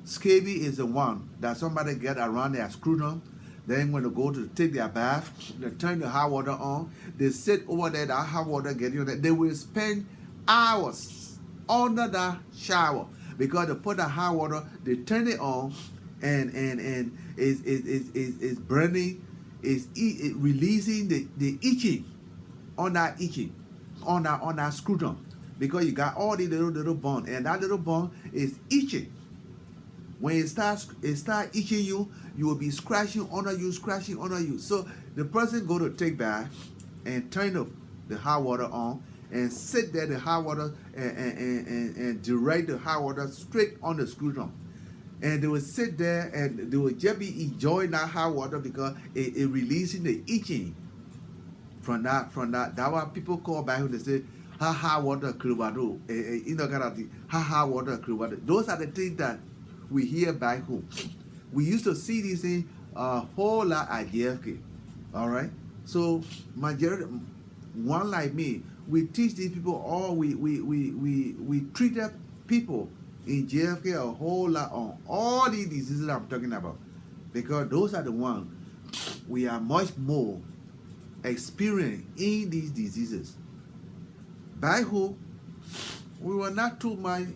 Scabies is the one that somebody get around their scrotum. Then when they go to take their bath, they turn the hot water on. They sit over there, that hot water getting on there. They will spend hours under the shower because they put the hot water, they turn it on, and it's burning, it's releasing the itching on that itching, on that scrotum, because you got all the little bone, and that little bone is itching. When it start itching you, you will be scratching under you. So the person go to take bath and turn the hot water on and sit there, the hot water, and direct the hot water straight on the scrotum. And they will sit there and they will just be enjoying that hot water because it releasing the itching from that. That's what people call back when they say hot water kribado. You know, kind of thing. Hot water kribado. Those are the things that we hear back home. We used to see these things a whole lot at JFK. All right. So majority, one like me, we teach these people all. We treated people in JFK a whole lot on all these diseases I'm talking about, because those are the ones we are much more experienced in these diseases. Back home, we were not too much.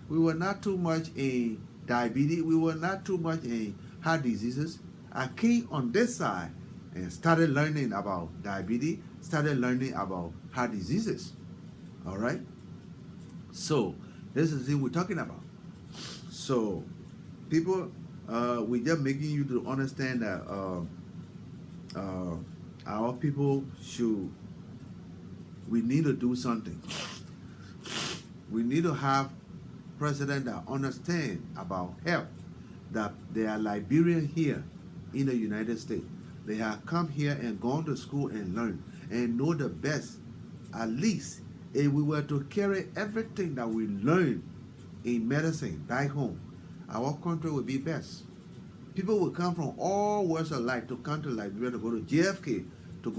We were not too much in diabetes. We were not too much in heart diseases. I came on this side and started learning about diabetes, started learning about heart diseases. All right? So, this is the thing we're talking about. So, people, we're just making you to understand that our people we need to do something. We need to have president that understand about health, that they are Liberians here in the United States. They have come here and gone to school and learned and know the best. At least if we were to carry everything that we learned in medicine back home, our country would be best. People will come from all walks of life to come to Liberia to go to JFK to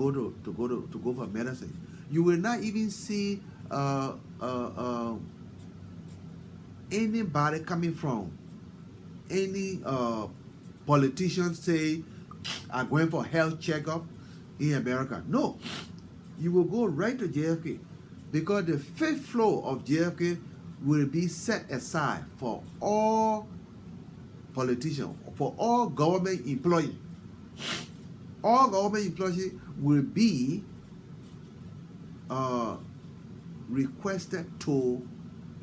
go for medicine. You will not even see anybody coming from any politician say are going for health checkup in America. No, you will go right to JFK because the fifth floor of JFK will be set aside for all politicians, for all government employees. All government employees will be requested to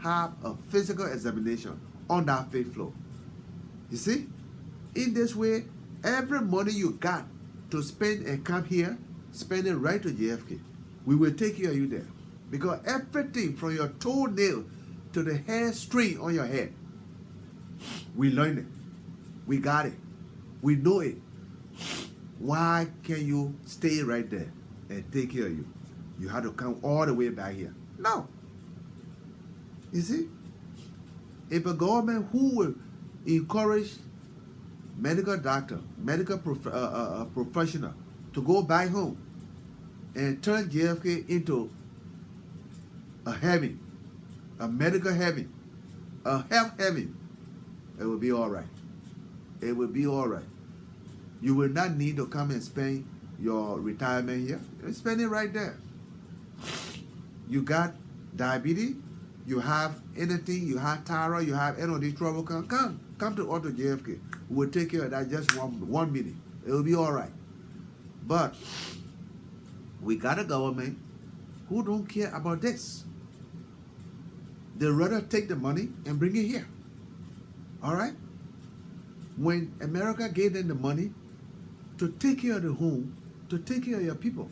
have a physical examination on that fifth floor. You see, in this way, every money you got to spend and come here, spend it right to JFK. We will take care of you there, because everything from your toenail to the hair string on your head, we learned it, we got it, we know it. Why can you stay right there and take care of you? You have to come all the way back here. No. You see, if a government who will encourage medical doctor, medical professional to go back home and turn JFK into a heaven, a medical heaven, a health heaven, it will be all right. It will be all right. You will not need to come and spend your retirement here. Spend it right there. You got diabetes, you have anything, you have thyroid, you have any of these trouble, come to Auto JFK. We'll take care of that just one minute. It will be all right. But we got a government who don't care about this. They rather take the money and bring it here. All right? When America gave them the money to take care of the home, to take care of your people,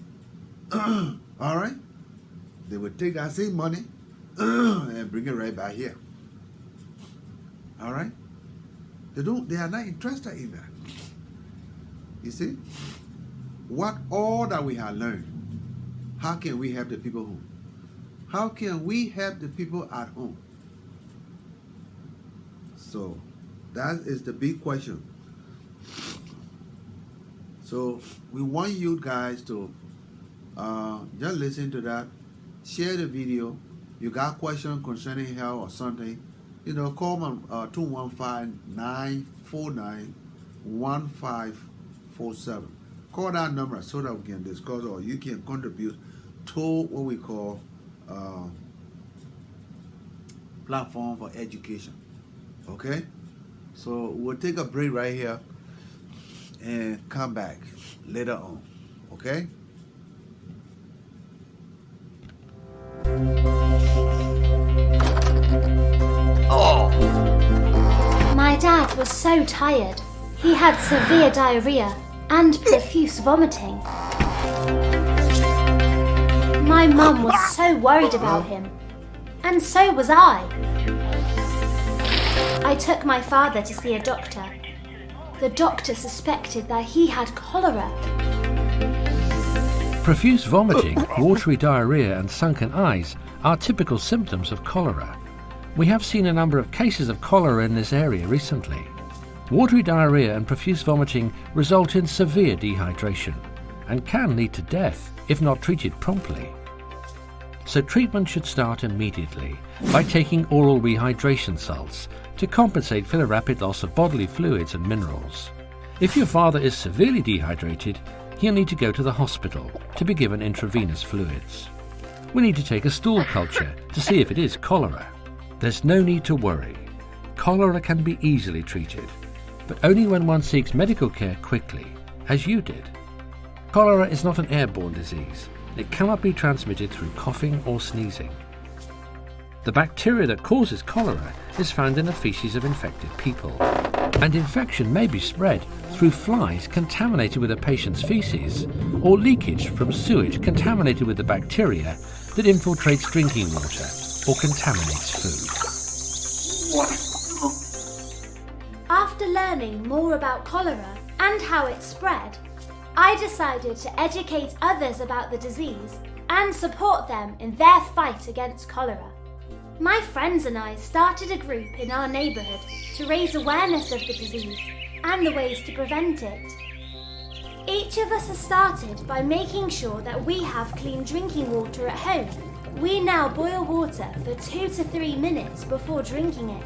all right? They would take that same money and bring it right back here. All right? They are not interested in that. You see? What all that we have learned, how can we help the people home? How can we help the people at home? So that is the big question. So we want you guys to just listen to that, share the video. You got questions concerning health or something, call me 215-949-1547. Call that number so that we can discuss, or you can contribute to what we call platform for education. Okay? So we'll take a break right here and come back later on. Okay? My dad was so tired. He had severe diarrhea and profuse vomiting. My mum was so worried about him, and so was I. I took my father to see a doctor. The doctor suspected that he had cholera. Profuse vomiting, watery diarrhea and sunken eyes are typical symptoms of cholera. We have seen a number of cases of cholera in this area recently. Watery diarrhea and profuse vomiting result in severe dehydration and can lead to death if not treated promptly. So treatment should start immediately by taking oral rehydration salts to compensate for the rapid loss of bodily fluids and minerals. If your father is severely dehydrated, he'll need to go to the hospital to be given intravenous fluids. We need to take a stool culture to see if it is cholera. There's no need to worry. Cholera can be easily treated, but only when one seeks medical care quickly, as you did. Cholera is not an airborne disease. It cannot be transmitted through coughing or sneezing. The bacteria that causes cholera is found in the feces of infected people, and infection may be spread through flies contaminated with a patient's feces or leakage from sewage contaminated with the bacteria that infiltrates drinking water or contaminates food. After learning more about cholera and how it spread, I decided to educate others about the disease and support them in their fight against cholera. My friends and I started a group in our neighbourhood to raise awareness of the disease and the ways to prevent it. Each of us has started by making sure that we have clean drinking water at home. We now boil water for 2 to 3 minutes before drinking it.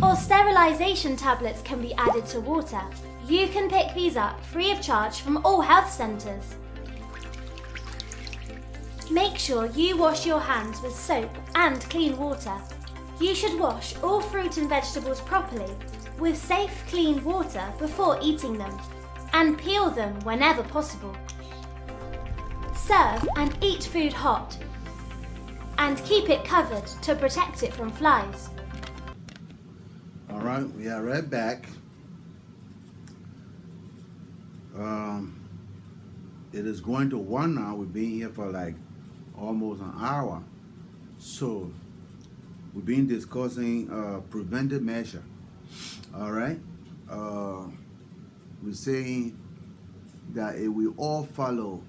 Or sterilisation tablets can be added to water. You can pick these up free of charge from all health centres. Make sure you wash your hands with soap and clean water. You should wash all fruit and vegetables properly with safe, clean water before eating them, and peel them whenever possible. Serve and eat food hot, and keep it covered to protect it from flies. All right, we are right back. It is going to 1 now. We've been here for like almost an hour. So we've been discussing preventive measure. All right. We're saying that if we all follow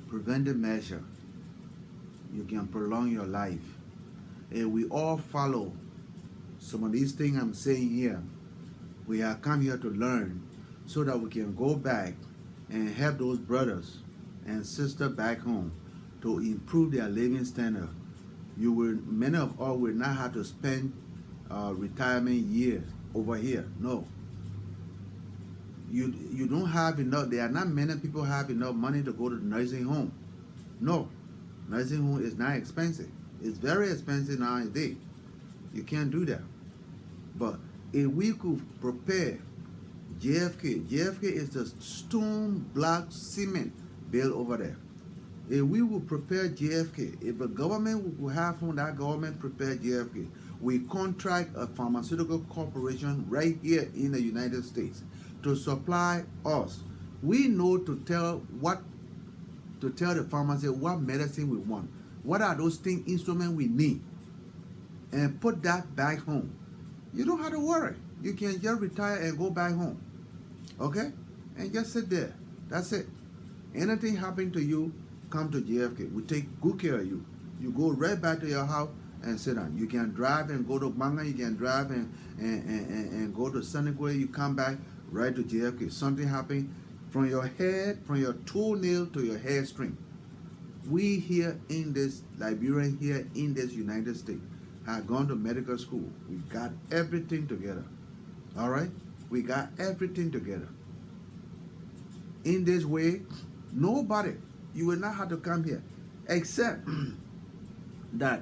preventive measure, you can prolong your life. If we all follow some of these things I'm saying here, we have come here to learn so that we can go back and help those brothers and sisters back home to improve their living standard. Many of us will not have to spend retirement years over here. No. You don't have enough. There are not many people have enough money to go to the nursing home. No. Nursing home is not expensive. It's very expensive nowadays. You can't do that. But if we could prepare JFK is the stone block cement built over there. If we would prepare JFK, if the government would have from that government prepare JFK, we contract a pharmaceutical corporation right here in the United States to supply us. We know to tell the pharmacy what medicine we want. What are those instruments we need? And put that back home. You don't have to worry. You can just retire and go back home. Okay? And just sit there. That's it. Anything happen to you, come to JFK. We take good care of you. You go right back to your house and sit down. You can drive and go to Banga. You can drive and go to Senegal. You come back right to JFK. Something happened from your head, from your toenail to your hair string. We here in this Liberia, here in this United States, have gone to medical school. We got everything together. All right? We got everything together. In this way, nobody, you will not have to come here, except that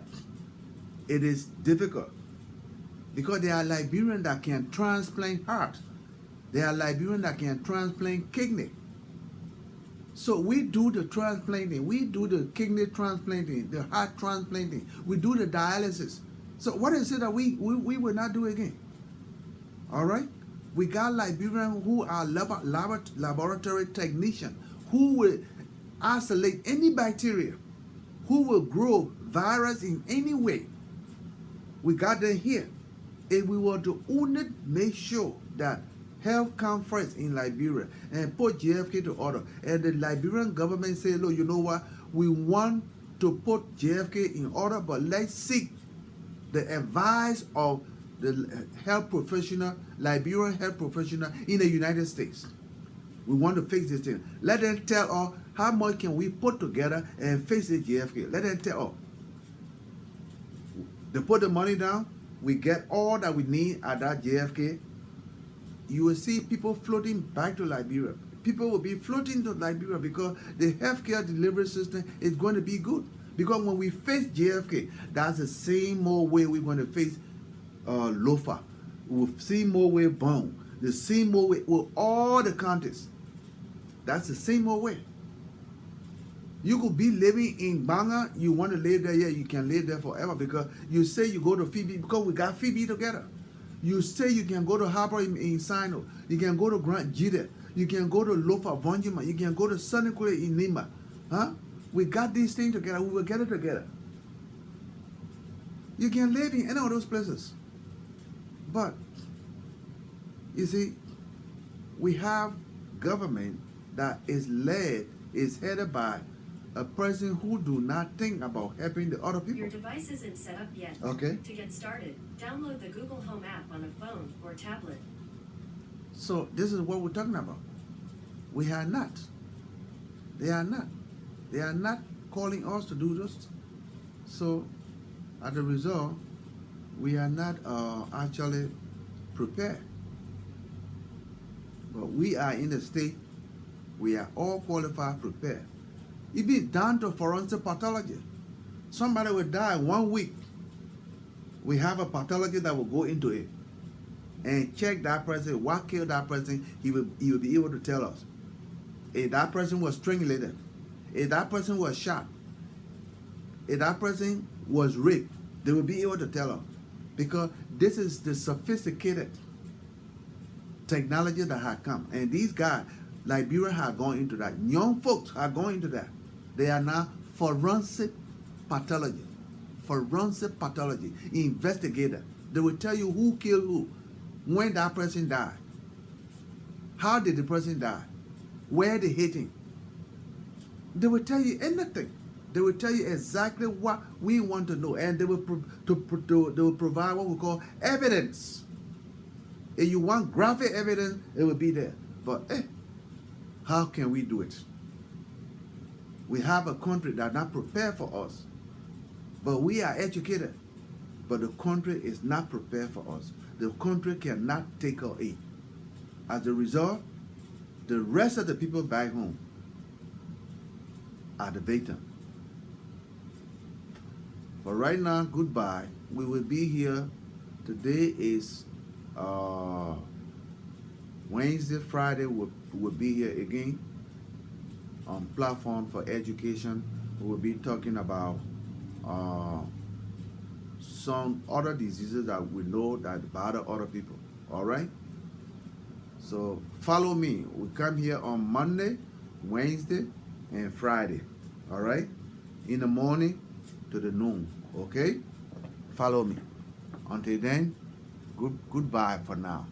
it is difficult, because there are Liberians that can transplant heart. There are Liberians that can transplant kidney. So we do the transplanting, we do the kidney transplanting, the heart transplanting, we do the dialysis. So what is it that we will not do again? All right? We got Liberians who are laboratory technicians who will isolate any bacteria, who will grow virus in any way. We got them here. And we want to only make sure that health comes first in Liberia and put JFK to order. And the Liberian government say, look, you know what? We want to put JFK in order, but let's seek the advice of the health professional, Liberian health professional in the United States. We want to fix this thing. Let them tell us how much can we put together and fix the JFK. Let them tell us. They put the money down. We get all that we need at that JFK. You will see people floating back to Liberia. People will be floating to Liberia because the healthcare delivery system is going to be good. Because when we face JFK, that's the same old way we're going to face Lofa. We'll see more way Bone. The same old way with all the counties. That's the same old way. You could be living in Banga, you want to live there, yeah, you can live there forever, because you say you go to Phoebe, because we got Phoebe together. You say you can go to Harbor in Sino, you can go to Grand Jide, you can go to Lofa Vonjima, you can go to Sunnyquay in Lima. Huh? We got these things together, we will get it together. You can live in any of those places. But, you see, we have government that is headed by a person who do not think about helping the other people. Your device isn't set up yet. Okay. To get started, download the Google Home app on a phone or tablet. So this is what we're talking about. We are not. They are not. They are not calling us to do this. So as a result, we are not actually prepared. But we are in the state, we are all qualified, prepared. It be down to forensic pathology. Somebody will die 1 week. We have a pathology that will go into it and check that person, what killed that person. He will be able to tell us. If that person was strangulated, if that person was shot, if that person was raped, they will be able to tell us. Because this is the sophisticated technology that has come. And these guys, Liberia have gone into that. Young folks are going into that. They are now forensic pathology. Forensic pathology. Investigator. They will tell you who killed who. When that person died. How did the person die? Where they hit him. They will tell you anything. They will tell you exactly what we want to know. And they will provide what we call evidence. If you want graphic evidence, it will be there. But how can we do it? We have a country that is not prepared for us. But we are educated. But the country is not prepared for us. The country cannot take our aid. As a result, the rest of the people back home are the victim. For right now, goodbye. We will be here. Today is Wednesday, Friday. We'll be here again on platform for education. We will be talking about some other diseases that we know that bother other people. All right. So follow me. We come here on Monday, Wednesday, and Friday. All right. In the morning to the noon. Okay. Follow me. Until then, goodbye for now.